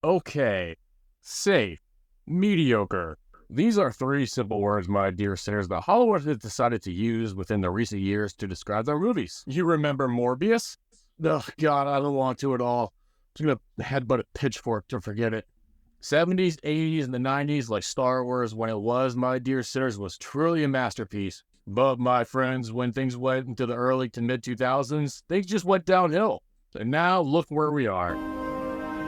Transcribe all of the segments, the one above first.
Okay, safe, mediocre. These are three simple words, my dear sinners, that Hollywood has decided to use within the recent years to describe their movies. You remember Morbius? Ugh, God, I don't want to at all. I'm just gonna headbutt a pitchfork to forget it. 70s, 80s, and the 90s, like Star Wars, when it was, my dear sinners, was truly a masterpiece. But, my friends, when things went into the early to mid 2000s, things just went downhill. And now, look where we are.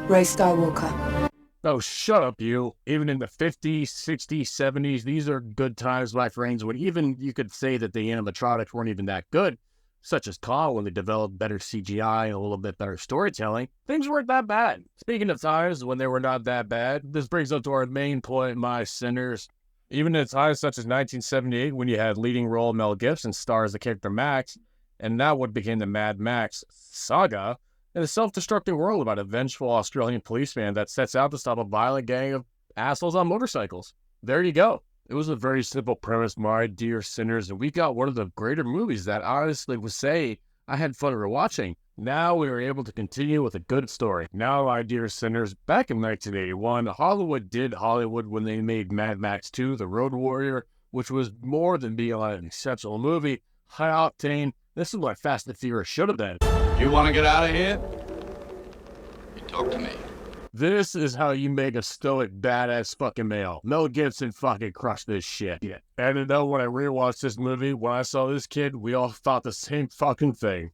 Ray Skywalker. Oh, shut up, you. Even in the 50s, 60s, 70s, these are good times, my friends, when even you could say that the animatronics weren't even that good, such as Kong when they developed better CGI and a little bit better storytelling. Things weren't that bad. Speaking of times when they were not that bad, this brings up to our main point, my sinners. Even in times such as 1978, when you had leading role Mel Gibson star as the character Max, and now what became the Mad Max Saga, in a self-destructing world about a vengeful Australian policeman that sets out to stop a violent gang of assholes on motorcycles. There you go. It was a very simple premise, my dear sinners, and we got one of the greater movies that honestly would say I had fun rewatching. Now we were able to continue with a good story. Now, my dear sinners, back in 1981, Hollywood did Hollywood when they made Mad Max 2, The Road Warrior, which was more than beyond an exceptional movie, high octane. This is what Fast and Furious should have been. You want to get out of here? You talk to me. This is how you make a stoic, badass fucking male. Mel Gibson fucking crushed this shit. Yeah. And you know, when I rewatched this movie, when I saw this kid, we all thought the same fucking thing.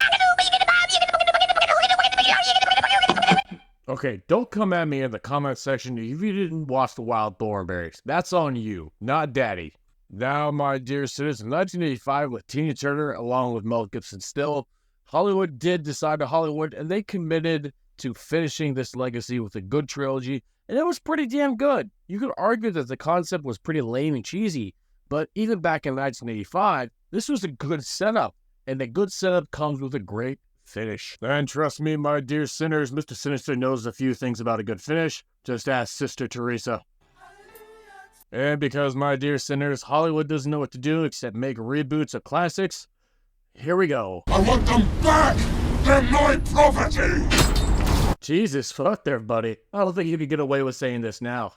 Okay, don't come at me in the comment section if you didn't watch The Wild Thornberrys. That's on you, not daddy. Now, my dear citizens, in 1985 with Tina Turner, along with Mel Gibson still, Hollywood did decide to Hollywood, and they committed to finishing this legacy with a good trilogy, and it was pretty damn good. You could argue that the concept was pretty lame and cheesy, but even back in 1985, this was a good setup, and a good setup comes with a great finish. And trust me, my dear sinners, Mr. Sinister knows a few things about a good finish. Just ask Sister Teresa. And because, my dear sinners, Hollywood doesn't know what to do except make reboots of classics, here we go. I want them back! They're my property! Jesus, fuck there, buddy. I don't think you could get away with saying this now.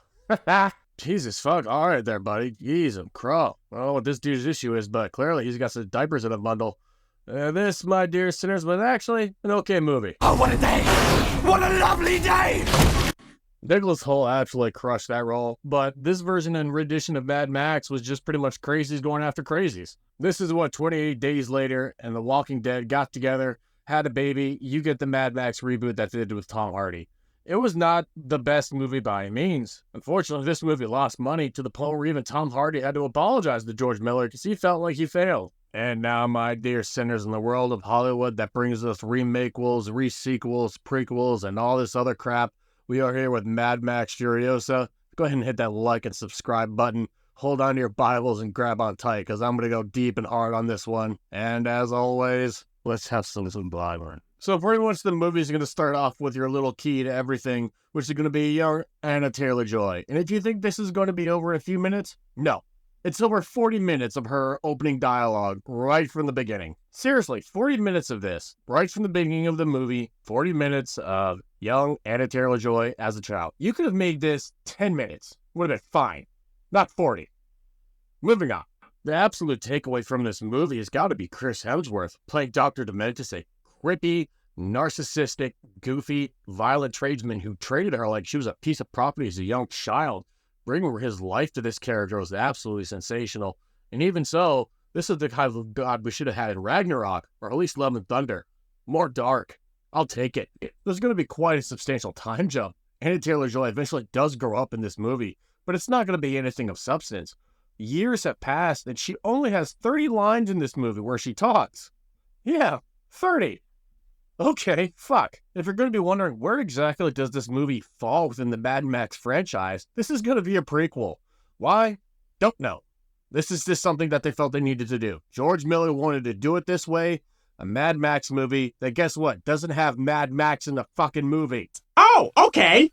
Jesus, fuck. All right there, buddy. Jesus, crow. I don't know what this dude's issue is, but clearly he's got some diapers in a bundle. This, my dear sinners, was actually an okay movie. Oh, what a day! What a lovely day! Nicholas Hoult absolutely crushed that role, but this version and rendition of Mad Max was just pretty much crazies going after crazies. This is what 28 days later, and The Walking Dead got together, had a baby, you get the Mad Max reboot that they did with Tom Hardy. It was not the best movie by any means. Unfortunately, this movie lost money to the point where even Tom Hardy had to apologize to George Miller because he felt like he failed. And now, my dear sinners, in the world of Hollywood that brings us remakequels, resequels, prequels, and all this other crap, we are here with Mad Max Furiosa. Go ahead and hit that like and subscribe button. Hold on to your Bibles and grab on tight, because I'm going to go deep and hard on this one. And as always, let's have some Bible. So pretty much the movie is going to start off with your little key to everything, which is going to be young AnnaTaylorJoy. And if you think this is going to be over in a few minutes, no. It's over 40 minutes of her opening dialogue right from the beginning. Seriously, 40 minutes of this, right from the beginning of the movie, 40 minutes of young AnnaTaylorJoy as a child. You could have made this 10 minutes. Would have been fine. Not 40. Moving on. The absolute takeaway from this movie has got to be Chris Hemsworth playing Dr. Dementus, a creepy, narcissistic, goofy, violent tradesman who treated her like she was a piece of property as a young child. Bringing his life to this character was absolutely sensational. And even so, this is the kind of god we should have had in Ragnarok, or at least Love and Thunder. More dark. I'll take it. There's going to be quite a substantial time jump. AnnaTaylorJoy eventually does grow up in this movie, but it's not going to be anything of substance. Years have passed, and she only has 30 lines in this movie where she talks. Yeah, 30. Okay, fuck. If you're going to be wondering where exactly does this movie fall within the Mad Max franchise, this is going to be a prequel. Why? Don't know. This is just something that they felt they needed to do. George Miller wanted to do it this way. A Mad Max movie that, guess what, doesn't have Mad Max in the fucking movie. Oh, okay!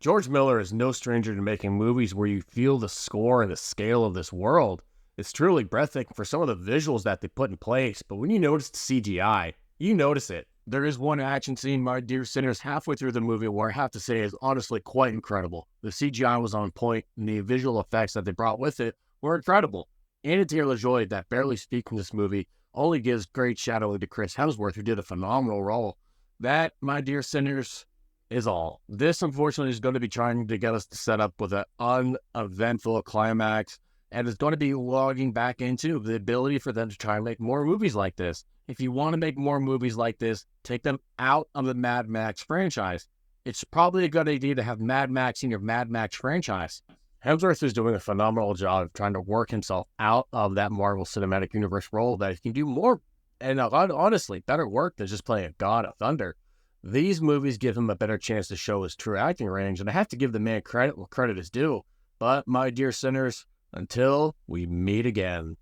George Miller is no stranger to making movies where you feel the score and the scale of this world. It's truly breathtaking for some of the visuals that they put in place, but when you notice the CGI, you notice it. There is one action scene, my dear sinners, halfway through the movie where I have to say is honestly quite incredible. The CGI was on point, and the visual effects that they brought with it were incredible. AnnaTaylorJoy, that barely speaks in this movie, only gives great shadowing to Chris Hemsworth, who did a phenomenal role. That, my dear sinners, is all. This, unfortunately, is going to be trying to get us to set up with an uneventful climax, and it's going to be logging back into the ability for them to try and make more movies like this. If you want to make more movies like this, take them out of the Mad Max franchise. It's probably a good idea to have Mad Max in your Mad Max franchise. Hemsworth is doing a phenomenal job of trying to work himself out of that Marvel Cinematic Universe role that he can do more, and honestly, better work than just playing a God of Thunder. These movies give him a better chance to show his true acting range, and I have to give the man credit where credit is due. But, my dear sinners, until we meet again.